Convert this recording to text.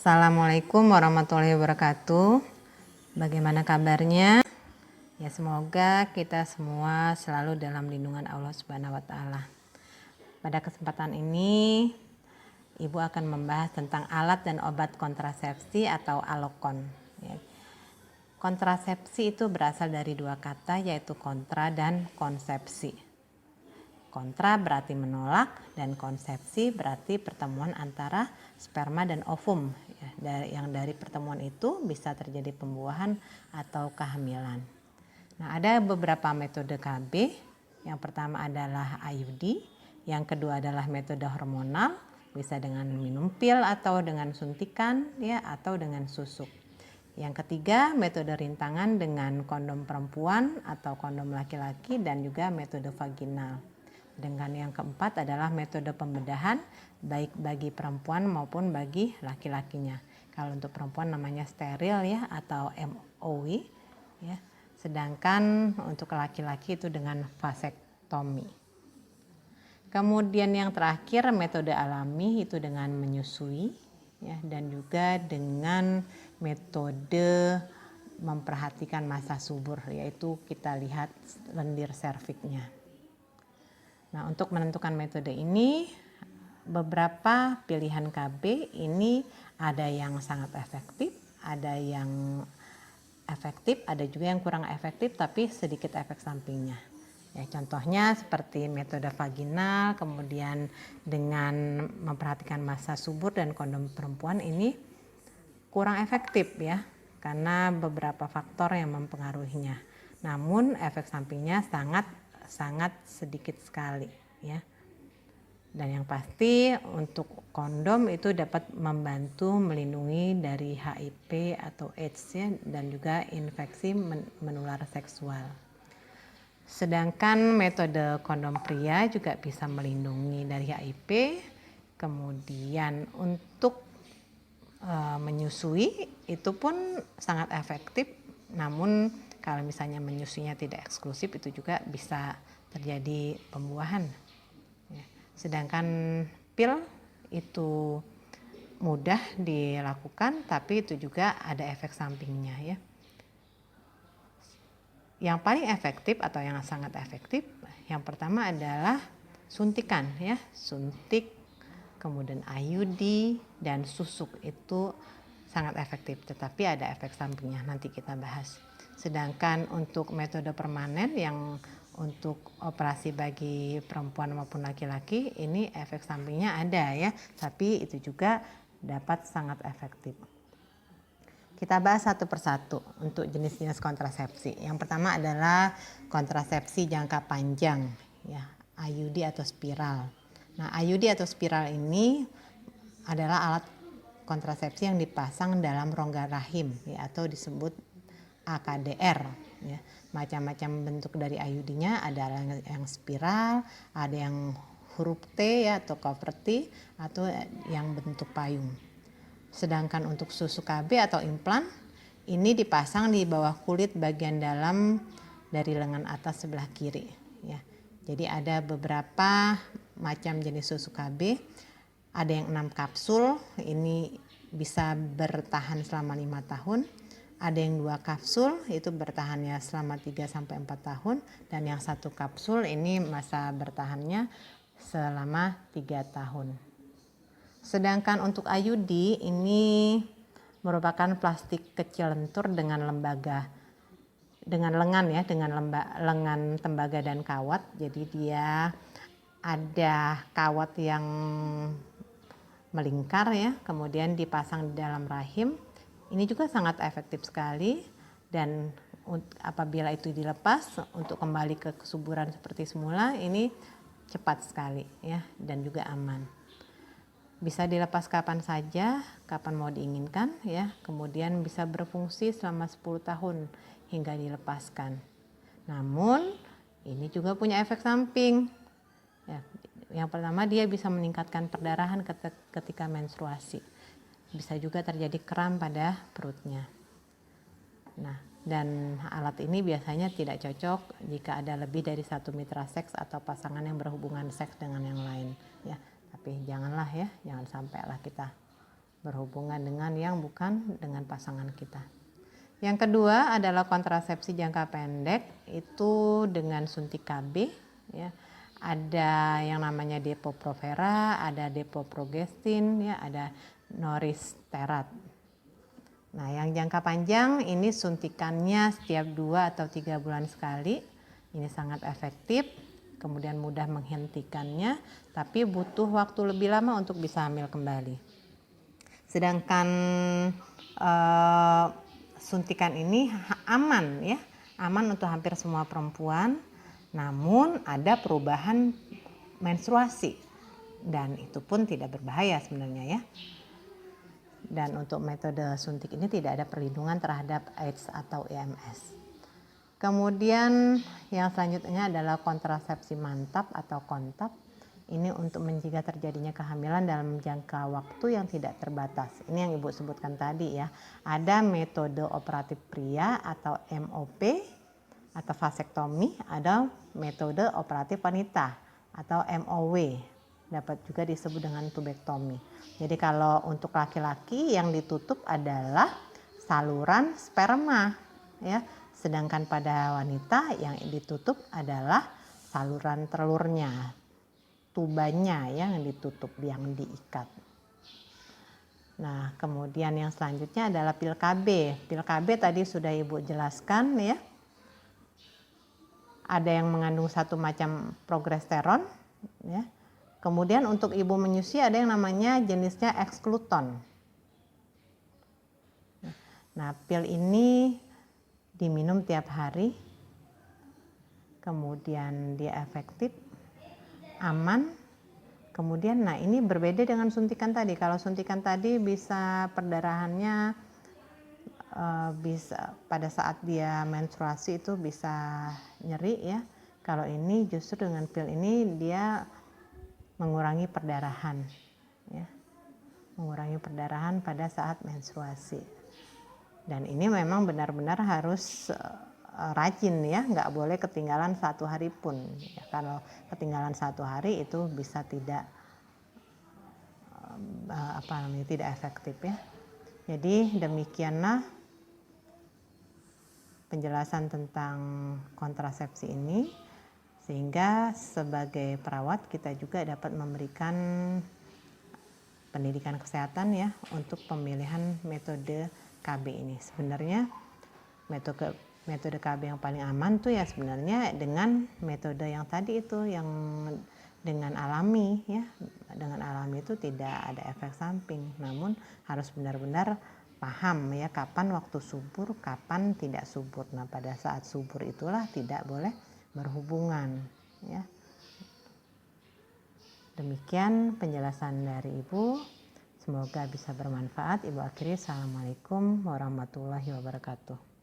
Assalamualaikum warahmatullahi wabarakatuh. Bagaimana kabarnya? Ya, semoga kita semua selalu dalam lindungan Allah Subhanahu wa taala. Pada kesempatan ini, Ibu akan membahas tentang alat dan obat kontrasepsi atau alokon. Ya. Kontrasepsi itu berasal dari dua kata, yaitu kontra dan konsepsi. Kontra berarti menolak dan konsepsi berarti pertemuan antara sperma dan ovum. Yang dari pertemuan itu bisa terjadi pembuahan atau kehamilan. Nah, ada beberapa metode KB. Yang pertama adalah IUD, yang kedua adalah metode hormonal, bisa dengan minum pil atau dengan suntikan ya, atau dengan susuk. Yang ketiga, metode rintangan dengan kondom perempuan atau kondom laki-laki dan juga metode vaginal. Dengan yang keempat adalah metode pembedahan baik bagi perempuan maupun bagi laki-lakinya. Kalau untuk perempuan namanya steril ya atau MOW ya. Sedangkan untuk laki-laki itu dengan vasektomi. Kemudian yang terakhir metode alami itu dengan menyusui ya, dan juga dengan metode memperhatikan masa subur, yaitu kita lihat lendir serviknya. Nah, untuk menentukan metode ini, beberapa pilihan KB ini ada yang sangat efektif, ada yang efektif, ada juga yang kurang efektif tapi sedikit efek sampingnya. Ya, contohnya seperti metode vaginal, kemudian dengan memperhatikan masa subur dan kondom perempuan ini kurang efektif ya, karena beberapa faktor yang mempengaruhinya. Namun efek sampingnya sangat sedikit sekali ya. Dan yang pasti untuk kondom itu dapat membantu melindungi dari HIV atau AIDS ya, dan juga infeksi menular seksual. Sedangkan metode kondom pria juga bisa melindungi dari HIV. Kemudian untuk menyusui itu pun sangat efektif, namun kalau misalnya menyusuinya tidak eksklusif itu juga bisa terjadi pembuahan. Ya. Sedangkan pil itu mudah dilakukan tapi itu juga ada efek sampingnya ya. Yang paling efektif atau yang sangat efektif yang pertama adalah suntikan ya, suntik, kemudian IUD dan susuk itu sangat efektif, tetapi ada efek sampingnya, nanti kita bahas. Sedangkan untuk metode permanen yang untuk operasi bagi perempuan maupun laki-laki ini efek sampingnya ada ya, tapi itu juga dapat sangat efektif. Kita bahas satu persatu untuk jenis-jenis kontrasepsi. Yang pertama adalah kontrasepsi jangka panjang ya, IUD atau spiral. Nah, IUD atau spiral ini adalah alat kontrasepsi yang dipasang dalam rongga rahim ya, atau disebut AKDR ya. Macam-macam bentuk dari IUD-nya, ada yang spiral, ada yang huruf T ya atau cover T, atau yang bentuk payung. Sedangkan untuk susuk KB atau implan ini dipasang di bawah kulit bagian dalam dari lengan atas sebelah kiri ya. Jadi ada beberapa macam jenis susuk KB. Ada yang 6 kapsul, ini bisa bertahan selama 5 tahun. Ada yang 2 kapsul, itu bertahannya selama 3-4 tahun. Dan yang 1 kapsul ini masa bertahannya selama 3 tahun. Sedangkan untuk IUD ini merupakan plastik kecil lentur dengan lengan ya, dengan lengan tembaga dan kawat. Jadi dia ada kawat yang melingkar ya, kemudian dipasang di dalam rahim. Ini juga sangat efektif sekali, dan apabila itu dilepas untuk kembali ke kesuburan seperti semula ini cepat sekali ya, dan juga aman. Bisa dilepas kapan saja, kapan mau diinginkan ya. Kemudian bisa berfungsi selama 10 tahun hingga dilepaskan. Namun ini juga punya efek samping. Ya, yang pertama dia bisa meningkatkan perdarahan ketika menstruasi. Bisa juga terjadi kram pada perutnya. Nah, dan alat ini biasanya tidak cocok jika ada lebih dari 1 mitra seks atau pasangan yang berhubungan seks dengan yang lain ya. Tapi janganlah ya, jangan sampailah kita berhubungan dengan yang bukan dengan pasangan kita. Yang kedua adalah kontrasepsi jangka pendek, itu dengan suntik KB ya. Ada yang namanya Depo-Provera, ada Depo-Progestin ya, ada Noristerat. Nah, yang jangka panjang ini suntikannya setiap 2 atau 3 bulan sekali. Ini sangat efektif, kemudian mudah menghentikannya, tapi butuh waktu lebih lama untuk bisa hamil kembali. Sedangkan suntikan ini aman ya, aman untuk hampir semua perempuan, namun ada perubahan menstruasi dan itu pun tidak berbahaya sebenarnya ya. Dan untuk metode suntik ini tidak ada perlindungan terhadap AIDS atau IMS. Kemudian yang selanjutnya adalah kontrasepsi mantap atau kontap. Ini untuk mencegah terjadinya kehamilan dalam jangka waktu yang tidak terbatas. Ini yang Ibu sebutkan tadi ya. Ada metode operatif pria atau MOP atau vasektomi, ada metode operatif wanita atau MOW. Dapat juga disebut dengan tubektomi. Jadi kalau untuk laki-laki yang ditutup adalah saluran sperma ya. Sedangkan pada wanita yang ditutup adalah saluran telurnya, tubanya yang ditutup, yang diikat. Nah, kemudian yang selanjutnya adalah pil KB. Pil KB tadi sudah Ibu jelaskan ya. Ada yang mengandung satu macam progesteron ya. Kemudian untuk ibu menyusui ada yang namanya jenisnya Excluton. Nah, pil ini diminum tiap hari. Kemudian dia efektif, aman. Kemudian nah ini berbeda dengan suntikan tadi. Kalau suntikan tadi bisa perdarahannya bisa pada saat dia menstruasi itu bisa nyeri ya. Kalau ini justru dengan pil ini dia mengurangi perdarahan ya. Mengurangi perdarahan pada saat menstruasi. Dan ini memang benar-benar harus rajin ya, nggak boleh ketinggalan 1 hari pun ya. Kalau ketinggalan 1 hari itu bisa tidak tidak efektif ya. Jadi demikianlah penjelasan tentang kontrasepsi ini, sehingga sebagai perawat kita juga dapat memberikan pendidikan kesehatan ya untuk pemilihan metode KB ini. Sebenarnya metode KB yang paling aman tuh ya sebenarnya dengan metode yang tadi itu, yang dengan alami ya. Dengan alami itu tidak ada efek samping, namun harus benar-benar paham ya kapan waktu subur, kapan tidak subur. Nah, pada saat subur itulah tidak boleh berhubungan ya. Demikian penjelasan dari Ibu. Semoga bisa bermanfaat. Ibu akhiri, Assalamualaikum warahmatullahi wabarakatuh.